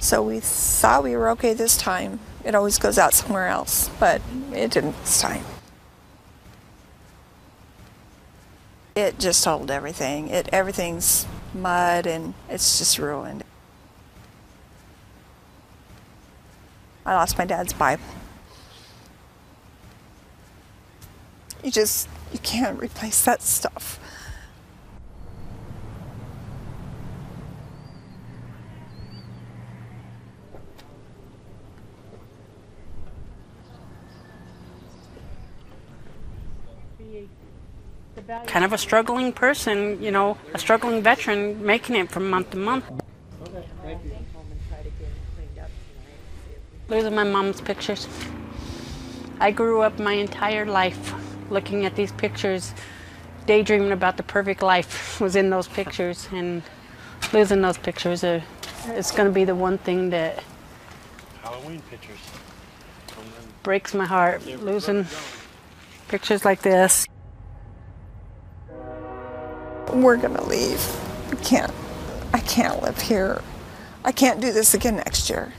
So we thought we were okay this time. It always goes out somewhere else, but it didn't this time. It just totaled everything. Everything's mud and it's just ruined. I lost my dad's Bible. You can't replace that stuff. Kind of a struggling person, you know, a struggling veteran making it from month to month. Those are my mom's pictures. I grew up my entire life looking at these pictures, daydreaming about the perfect life was in those pictures, and losing those pictures it's going to be the one thing that Halloween pictures breaks my heart, losing pictures like this. We're gonna leave. I can't live here. I can't do this again next year.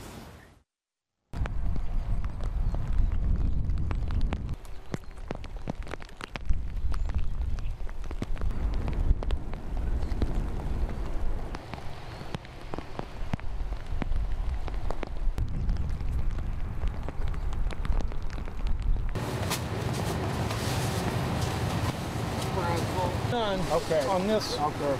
Okay. On this. Okay.